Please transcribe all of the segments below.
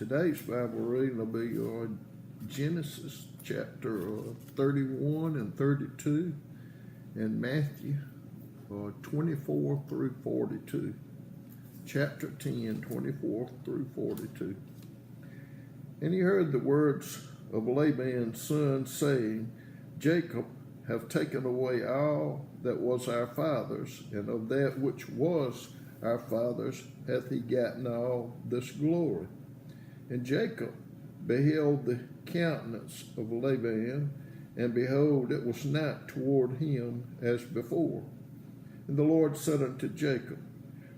Today's Bible reading will be Genesis chapter 31 and 32 and Matthew 24 through 42. Chapter 10, 24 through 42. And he heard the words of Laban's son, saying, Jacob have taken away all that was our father's, and of that which was our father's hath he gotten all this glory. And Jacob beheld the countenance of Laban, and behold, it was not toward him as before. And the Lord said unto Jacob,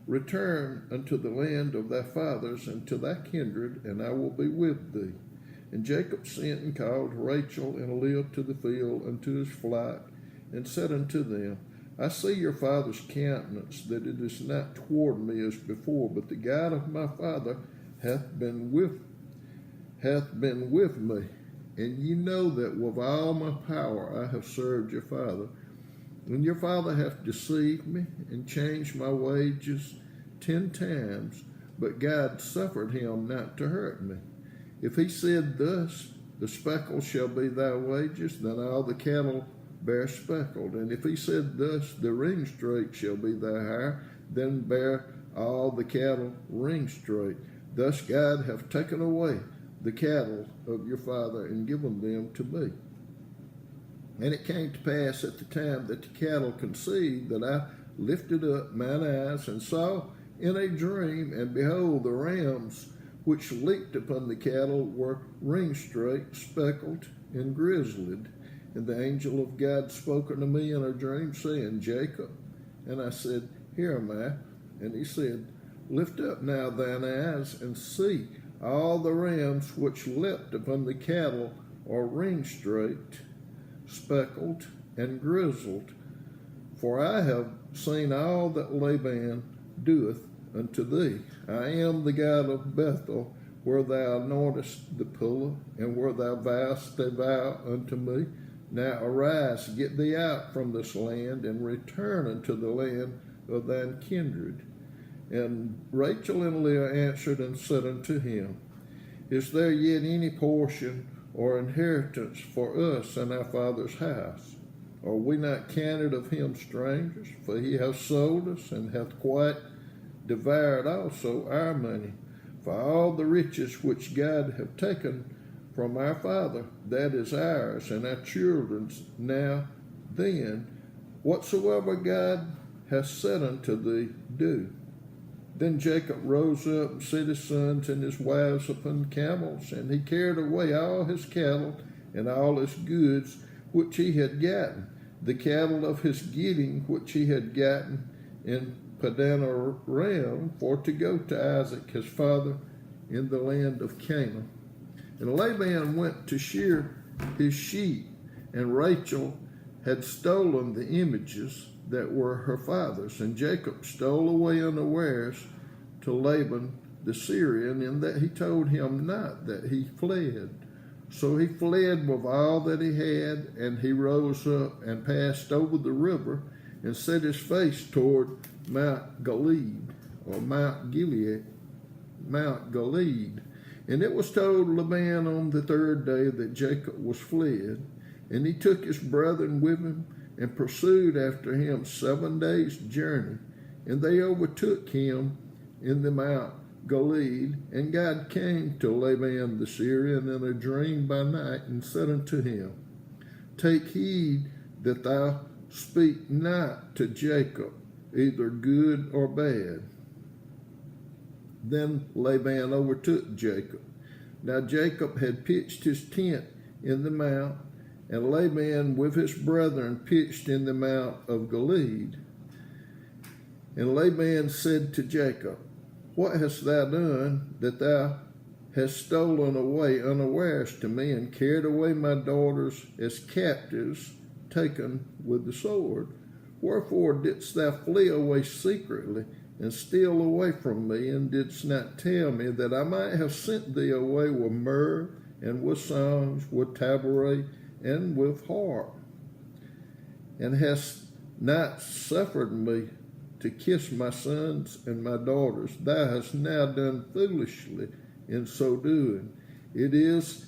Return unto the land of thy fathers and to thy kindred, and I will be with thee. And Jacob sent and called Rachel and Leah to the field unto his flock, and said unto them, I see your father's countenance, that it is not toward me as before, but the God of my father hath been with me. And ye know that with all my power I have served your father. And your father hath deceived me, and changed my wages 10 times, but God suffered him not to hurt me. If he said thus, the speckle shall be thy wages, then all the cattle bear speckled. And if he said thus, the ring straight shall be thy hire, then bear all the cattle ring straight. Thus God hath taken away the cattle of your father and given them to me. And it came to pass at the time that the cattle conceived, that I lifted up mine eyes and saw in a dream, and behold, the rams which leaped upon the cattle were ring straight, speckled, and grizzled. And the angel of God spoke unto me in a dream, saying, Jacob. And I said, Here am I. And he said, Lift up now thine eyes, and see, all the rams which leapt upon the cattle are ring straight, speckled, and grizzled. For I have seen all that Laban doeth unto thee. I am the God of Bethel, where thou anointest the pillar, and where thou vowest a vow unto me. Now arise, get thee out from this land, and return unto the land of thine kindred. And Rachel and Leah answered and said unto him, Is there yet any portion or inheritance for us in our father's house? Are we not counted of him strangers? For he hath sold us, and hath quite devoured also our money. For all the riches which God hath taken from our father, that is ours, and our children's. Now then, whatsoever God hath said unto thee, do. Then Jacob rose up and set his sons and his wives upon camels, and he carried away all his cattle and all his goods which he had gotten, the cattle of his getting which he had gotten in Padanaram, for to go to Isaac his father in the land of Canaan. And Laban went to shear his sheep, and Rachel had stolen the images that were her father's. And Jacob stole away unawares to Laban the Syrian, in that he told him not that he fled. So he fled with all that he had, and he rose up and passed over the river, and set his face toward Mount Gilead, or Mount Gilead. And it was told Laban on the third day that Jacob was fled. And he took his brethren with him, and pursued after him 7 days' journey. And they overtook him in the Mount Gilead. And God came to Laban the Syrian in a dream by night, and said unto him, Take heed that thou speak not to Jacob, either good or bad. Then Laban overtook Jacob. Now Jacob had pitched his tent in the mount, and Laban with his brethren pitched in the Mount of Gilead. And Laban said to Jacob, What hast thou done, that thou hast stolen away unawares to me, and carried away my daughters as captives, taken with the sword? Wherefore didst thou flee away secretly, and steal away from me, and didst not tell me, that I might have sent thee away with myrrh, and with songs, with tabret, and with harp? And hast not suffered me to kiss my sons and my daughters. Thou hast now done foolishly in so doing. It is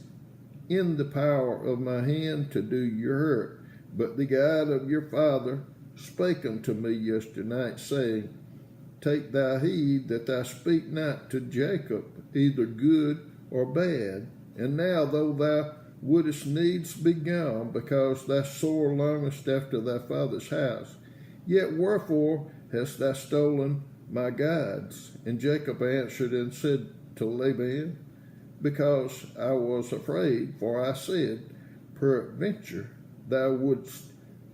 in the power of my hand to do you hurt. But the God of your father spake unto me yesternight, saying, Take thou heed that thou speak not to Jacob either good or bad. And now, though thou wouldest needs be gone, because thou sore longest after thy father's house, yet wherefore hast thou stolen my gods? And Jacob answered and said to Laban, Because I was afraid, for I said, Peradventure thou wouldst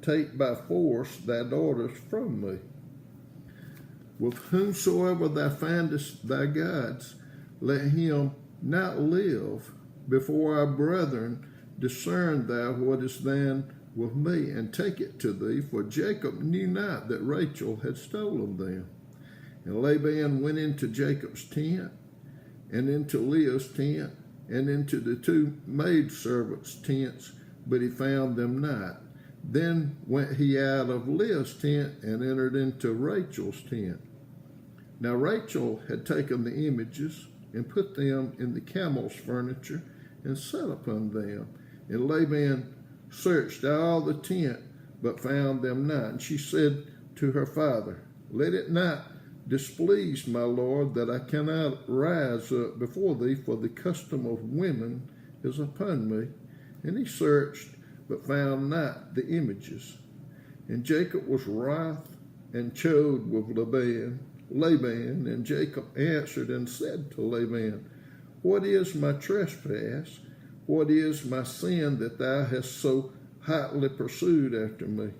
take by force thy daughters from me. With whomsoever thou findest thy gods, let him not live. Before our brethren, discern thou what is then with me, and take it to thee. For Jacob knew not that Rachel had stolen them. And Laban went into Jacob's tent, and into Leah's tent, and into the two maidservants' tents, but he found them not. Then went he out of Leah's tent, and entered into Rachel's tent. Now Rachel had taken the images, and put them in the camel's furniture, and sat upon them. And Laban searched all the tent, but found them not. And she said to her father, Let it not displease my lord that I cannot rise up before thee, for the custom of women is upon me. And he searched, but found not the images. And Jacob was wroth and chode with Laban, and Jacob answered and said to Laban, What is my trespass? What is my sin that thou hast so hotly pursued after me?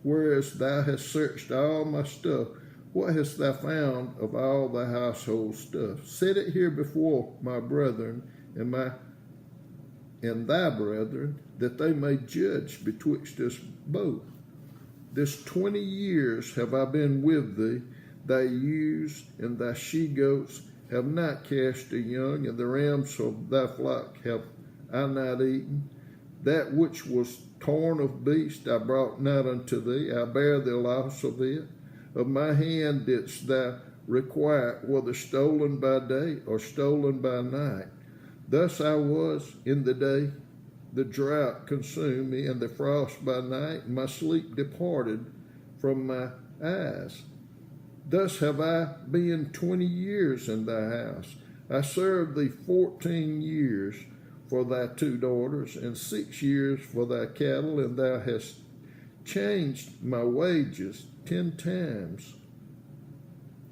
Whereas thou hast searched all my stuff, what hast thou found of all thy household stuff? Set it here before my brethren and thy brethren, that they may judge betwixt us both. This 20 years have I been with thee. Thy ewes and thy she-goats have not cast a young, and the rams of thy flock have I not eaten. That which was torn of beast I brought not unto thee. I bear the loss of it. Of my hand didst thou require it, whether stolen by day or stolen by night. Thus I was in the day, the drought consumed me, and the frost by night, and my sleep departed from my eyes. Thus have I been 20 years in thy house. I served thee 14 years for thy two daughters, and 6 years for thy cattle, and thou hast changed my wages 10 times.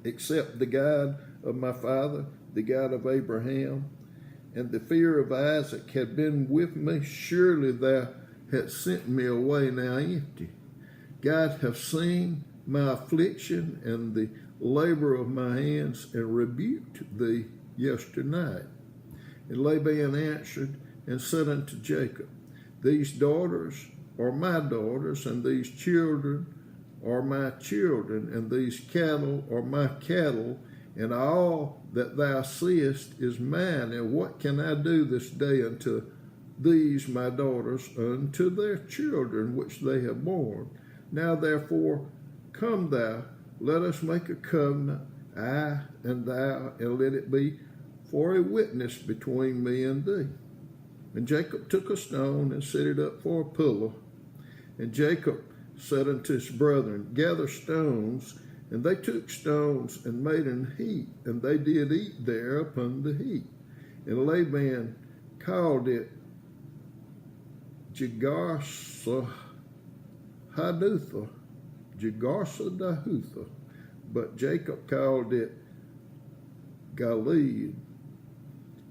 Except the God of my father, the God of Abraham, and the fear of Isaac had been with me, surely thou hast sent me away now empty. God hath seen my affliction and the labor of my hands, and rebuked thee yesternight. And Laban answered and said unto Jacob, These daughters are my daughters, and these children are my children, and these cattle are my cattle, and all that thou seest is mine. And what can I do this day unto these my daughters, unto their children which they have borne? Now therefore come thou, let us make a covenant, I and thou, and let it be for a witness between me and thee. And Jacob took a stone and set it up for a pillar. And Jacob said unto his brethren, Gather stones. And they took stones and made an heap, and they did eat there upon the heap. And Laban called it Jegar-sahadutha, but Jacob called it Gilead.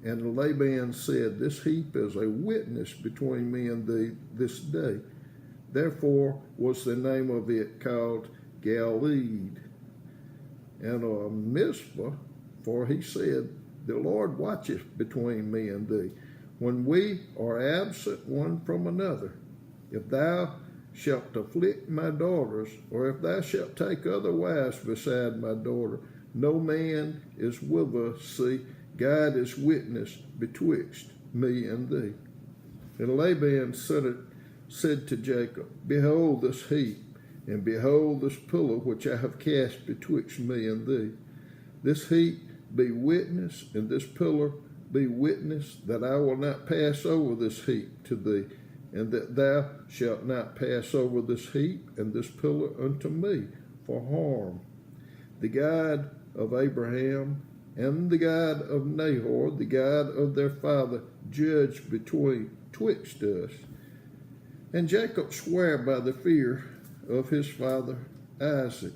And Laban said, This heap is a witness between me and thee this day. Therefore was the name of it called Gilead. And Mizpah, for he said, The Lord watcheth between me and thee, when we are absent one from another. If thou shalt afflict my daughters, or if thou shalt take other wives beside my daughter, no man is with us. See, God is witness betwixt me and thee. And Laban said to Jacob, Behold this heap, and behold this pillar which I have cast betwixt me and thee. This heap be witness, and this pillar be witness that I will not pass over this heap to thee, and that thou shalt not pass over this heap and this pillar unto me for harm. The God of Abraham and the God of Nahor, the God of their father, judge twixt us. And Jacob sware by the fear of his father Isaac.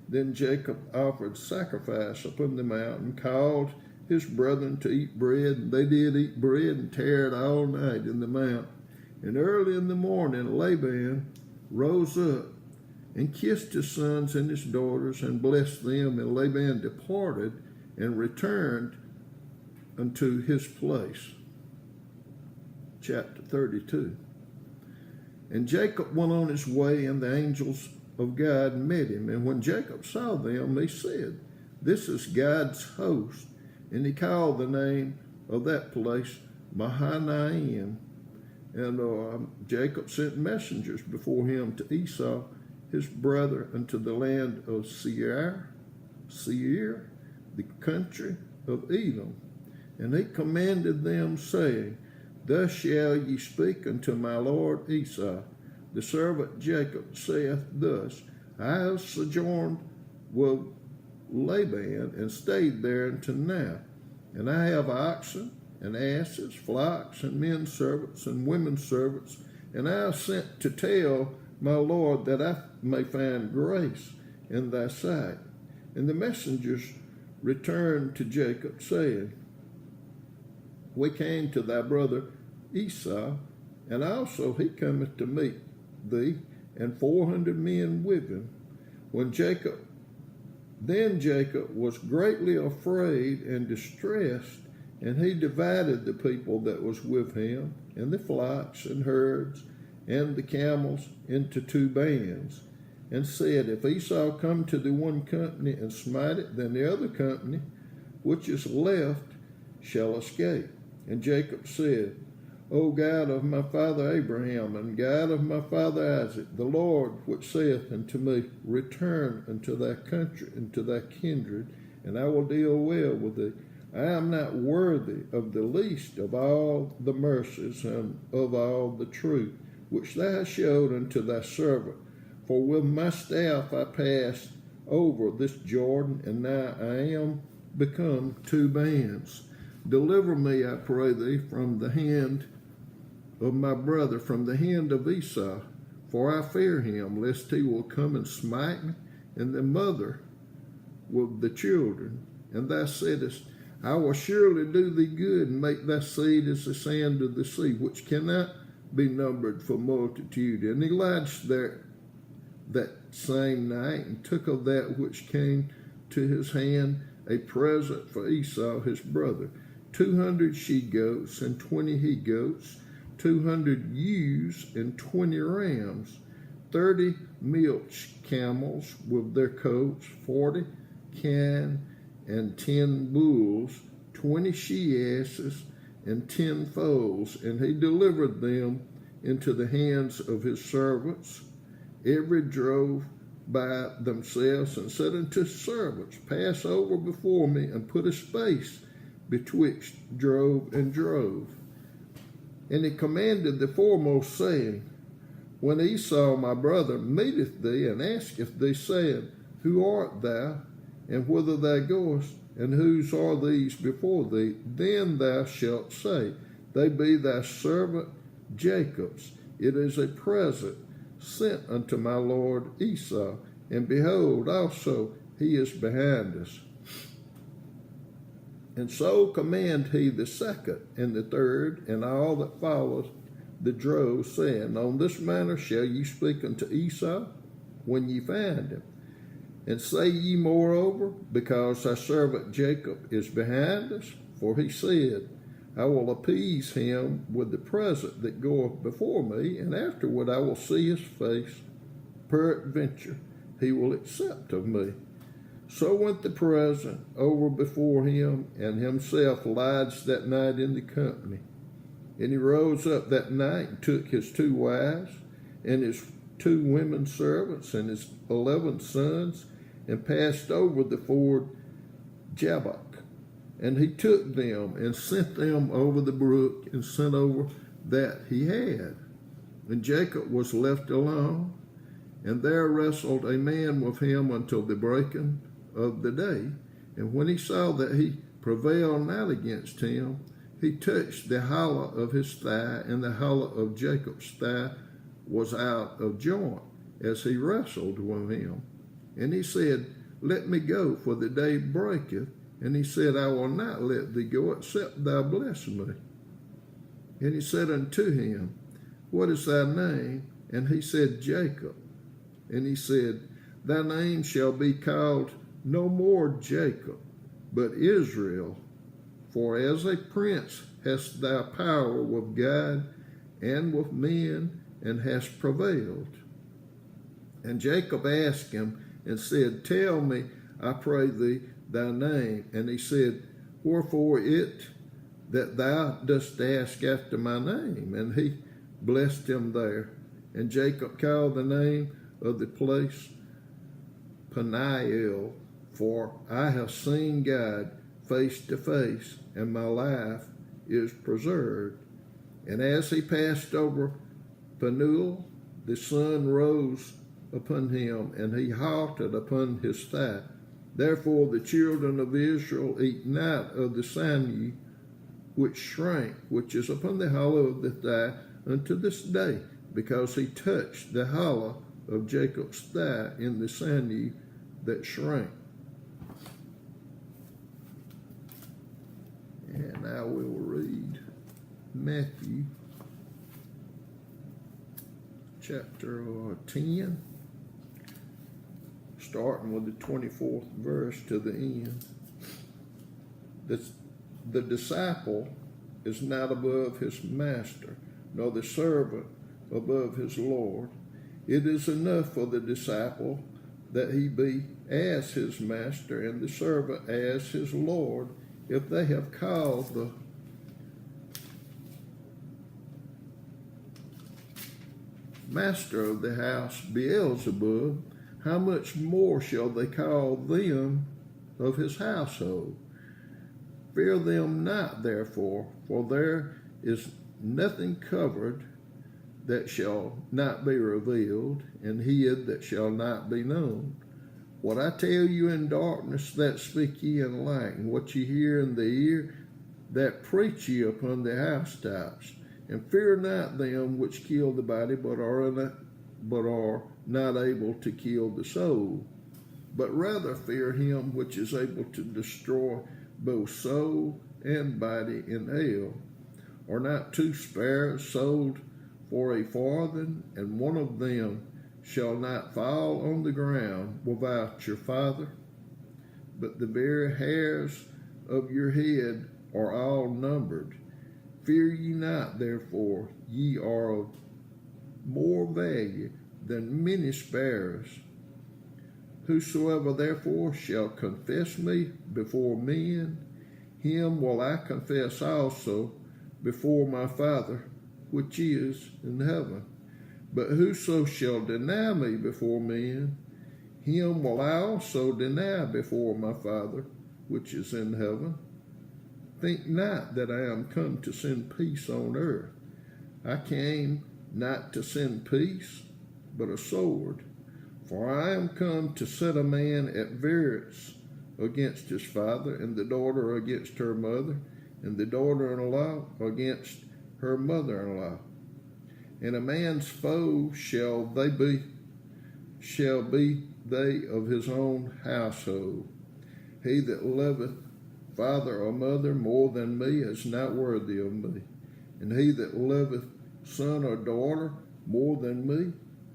Then Jacob offered sacrifice upon the mountain, called his brethren to eat bread, and they did eat bread and tarried all night in the mount. And early in the morning Laban rose up and kissed his sons and his daughters and blessed them, and Laban departed and returned unto his place. Chapter 32. And Jacob went on his way, and the angels of God met him. And when Jacob saw them, he said, This is God's host. And he called the name of that place Mahanaim. And Jacob sent messengers before him to Esau, his brother, unto the land of Seir, the country of Edom. And he commanded them, saying, Thus shall ye speak unto my lord Esau. The servant Jacob saith thus, I have sojourned with Laban, and stayed there until now. And I have oxen, and asses, flocks, and men servants, and women servants. And I have sent to tell my lord that I may find grace in thy sight. And the messengers returned to Jacob, saying, We came to thy brother Esau, and also he cometh to meet thee, and 400 men with him. Then Jacob was greatly afraid and distressed, and he divided the people that was with him, and the flocks and herds, and the camels into 2 bands, and said, If Esau come to the one company and smite it, then the other company, which is left, shall escape. And Jacob said, O God of my father Abraham, and God of my father Isaac, the Lord which saith unto me, Return unto thy country and to thy kindred, and I will deal well with thee. I am not worthy of the least of all the mercies and of all the truth which thou hast showed unto thy servant. For with my staff I passed over this Jordan, and now I am become 2 bands. Deliver me, I pray thee, from the hand of my brother, from the hand of Esau, for I fear him, lest he will come and smite me, and the mother with the children. And thou saidest, I will surely do thee good, and make thy seed as the sand of the sea, which cannot be numbered for multitude. And he lodged there that same night, and took of that which came to his hand a present for Esau his brother, 200 she-goats and 20 he-goats, 200 ewes and 20 rams, 30 milch camels with their coats, 40 kine and 10 bulls, 20 she-asses and 10 foals. And he delivered them into the hands of his servants. Every drove by themselves, and said unto his servants, Pass over before me, and put a space betwixt drove and drove. And he commanded the foremost, saying, When Esau my brother meeteth thee, and asketh thee, saying, Who art thou, and whither thou goest, and whose are these before thee? Then thou shalt say, They be thy servant Jacob's. It is a present sent unto my lord Esau, and behold, also he is behind us. And so command he the second and the third, and all that followed the drove, saying, On this manner shall ye speak unto Esau when ye find him. And say ye moreover, Because thy servant Jacob is behind us, for he said, I will appease him with the present that goeth before me, and afterward I will see his face. Peradventure he will accept of me. So went the present over before him, and himself lodged that night in the company. And he rose up that night, and took his 2 wives, and his 2 women servants, and his 11 sons, and passed over the ford Jabbok. And he took them and sent them over the brook and sent over that he had. And Jacob was left alone, and there wrestled a man with him until the breaking of the day. And when he saw that he prevailed not against him, he touched the hollow of his thigh, and the hollow of Jacob's thigh was out of joint as he wrestled with him. And he said, Let me go, for the day breaketh. And he said, I will not let thee go, except thou bless me. And he said unto him, What is thy name? And he said, Jacob. And he said, Thy name shall be called no more Jacob, but Israel. For as a prince hast thou power with God and with men, and hast prevailed. And Jacob asked him and said, Tell me, I pray thee, thy name. And he said, Wherefore it that thou dost ask after my name? And he blessed him there. And Jacob called the name of the place Peniel, for I have seen God face to face, and my life is preserved. And as he passed over Penuel, the sun rose upon him, and he halted upon his thigh. Therefore the children of Israel eat not of the sinew which shrank, which is upon the hollow of the thigh, unto this day, because he touched the hollow of Jacob's thigh in the sinew that shrank. And I will read Matthew chapter 10, starting with the 24th verse to the end. The disciple is not above his master, nor the servant above his Lord. It is enough for the disciple that he be as his master, and the servant as his Lord, if they have called the master of the house Beelzebub, how much more shall they call them of his household? Fear them not, therefore, for there is nothing covered that shall not be revealed, and hid that shall not be known. What I tell you in darkness, that speak ye in light, and what ye hear in the ear, that preach ye upon the housetops. And fear not them which kill the body, but are not able to kill the soul. But rather fear him which is able to destroy both soul and body in hell. Are not 2 sparrows sold for a farthing, and one of them shall not fall on the ground without your Father? But the very hairs of your head are all numbered. Fear ye not, therefore, ye are of more value than many sparrows. Whosoever therefore shall confess me before men, him will I confess also before my Father which is in heaven. But whoso shall deny me before men, him will I also deny before my Father which is in heaven. Think not that I am come to send peace on earth. I came not to send peace, but a sword. For I am come to set a man at variance against his father, and the daughter against her mother, and the daughter-in-law against her mother-in-law. And a man's foe shall be they of his own household. He that loveth father or mother more than me is not worthy of me. And he that loveth son or daughter more than me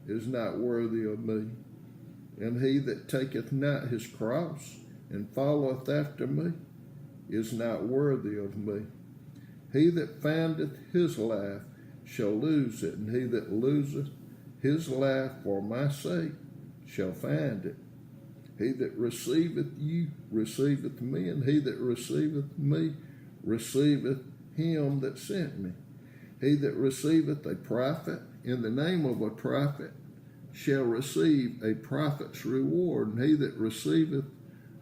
is not worthy of me. And he that taketh not his cross and followeth after me is not worthy of me. He that findeth his life shall lose it, and he that loseth his life for my sake shall find it. He that receiveth you receiveth me, and he that receiveth me receiveth him that sent me. He that receiveth a prophet in the name of a prophet shall receive a prophet's reward, and he that receiveth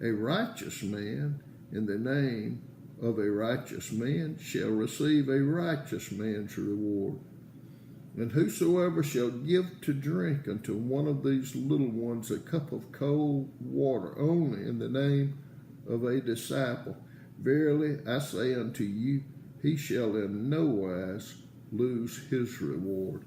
a righteous man in the name of a righteous man shall receive a righteous man's reward. And whosoever shall give to drink unto one of these little ones a cup of cold water only in the name of a disciple, verily I say unto you, he shall in no wise lose his reward.